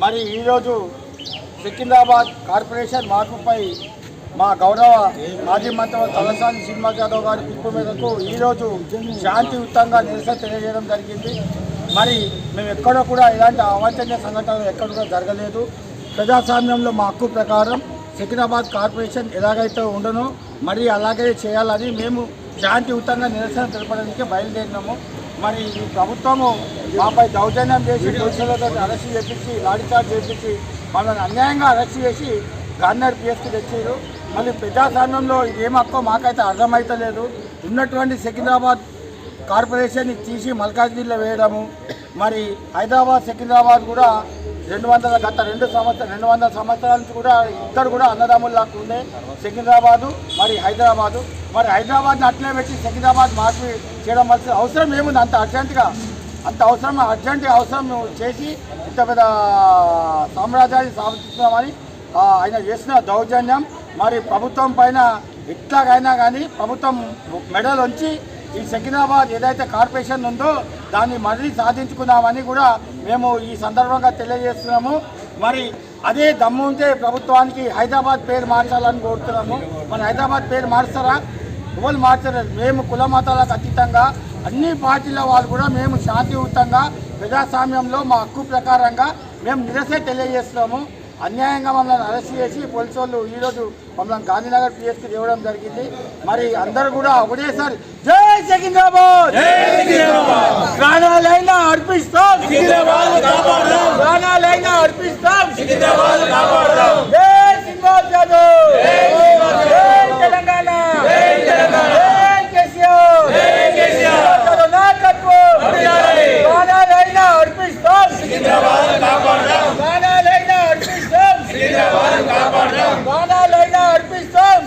మరి ఈరోజు సికింద్రాబాద్ కార్పొరేషన్ మార్పుపై మా గౌరవ మాజీ మంత్రి తలసాని శ్రీనివాస్ యాదవ్ గారి పిలుపు మేరకు ఈరోజు శాంతియుతంగా నిరసన తెలియజేయడం జరిగింది. మరి మేము ఎక్కడో కూడా ఇలాంటి అవాంఛనీయ సంఘటనలు ఎక్కడ కూడా జరగలేదు. ప్రజాస్వామ్యంలో మా హక్కు ప్రకారం సికింద్రాబాద్ కార్పొరేషన్ ఎలాగైతే ఉండనో మరి అలాగే చేయాలని మేము శాంతియుతంగా నిరసన తెలపడానికి బయలుదేరినాము. మరి ఈ ప్రభుత్వము మాపై దౌర్జన్యం చేసి పోలీసులతో అరెస్ట్ చేపించి లాఠీచార్జ్ చేపించి మమ్మల్ని అన్యాయంగా అరెస్ట్ చేసి గాంధీ పిఎస్కి తెచ్చారు. మళ్ళీ ప్రజాస్వామ్యంలో ఏం హక్కో మాకైతే అర్థమవుతలేదు. ఉన్నటువంటి సికింద్రాబాద్ కార్పొరేషన్ని తీసి మల్కాజ్గిరిలో వేయడము, మరి హైదరాబాద్ సికింద్రాబాద్ కూడా 200 సంవత్సరాల నుంచి కూడా ఇద్దరు కూడా అన్నదమ్ముల్లాగా ఉండే సికింద్రాబాదు మరి హైదరాబాదు. మరి హైదరాబాద్ని అట్లే పెట్టి సికింద్రాబాద్ మార్పు చేయడం వలసిన అవసరం ఏముంది? అంత అర్జెంటుగా అవసరం చేసి ఇంత పెద్ద సామ్రాజ్యాన్ని స్థాపిస్తున్నామని ఆయన చేసిన దౌర్జన్యం. మరి ప్రభుత్వం పైన ఎట్లాగైనా కానీ ప్రభుత్వం మెడల్ ఉంచి ఈ సికింద్రాబాద్ ఏదైతే కార్పొరేషన్ ఉందో దాన్ని మళ్ళీ సాధించుకున్నామని కూడా మేము ఈ సందర్భంగా తెలియజేస్తున్నాము. మరి అదే దమ్ము ఉంటే ప్రభుత్వానికి హైదరాబాద్ పేరు మార్చాలని కోరుతున్నాము. మరి హైదరాబాద్ పేరు మారుస్తారా? ఎవరు మార్చారు? మేము కుల మతాలకు అతీతంగా అన్ని పార్టీల వాళ్ళు కూడా మేము శాంతియుతంగా ప్రజాస్వామ్యంలో మా హక్కు ప్రకారంగా మేము నిరసన తెలియజేస్తున్నాము. అన్యాయంగా మమ్మల్ని అరెస్ట్ చేసి పోలీసు వాళ్ళు ఈరోజు మమ్మల్ని గాంధీనగర్ పిఎస్కి తేవడం జరిగింది. మరి అందరూ కూడా ఒకటేసారి జై సికింద్రాబాద్, ప్రాణాలైనా అర్పిస్తాం, ప్రాణాలైనా అర్పిస్తాం, జై శ్రీనివాస్ యాదవ్, జై తెలంగాణ, జై కేసీఆర్, నాయకత్వం, ప్రాణాలైనా అర్పిస్తాం, ప్రాణాలైనా అర్పిస్తాం, ప్రాణాలైనా అర్పిస్తాం,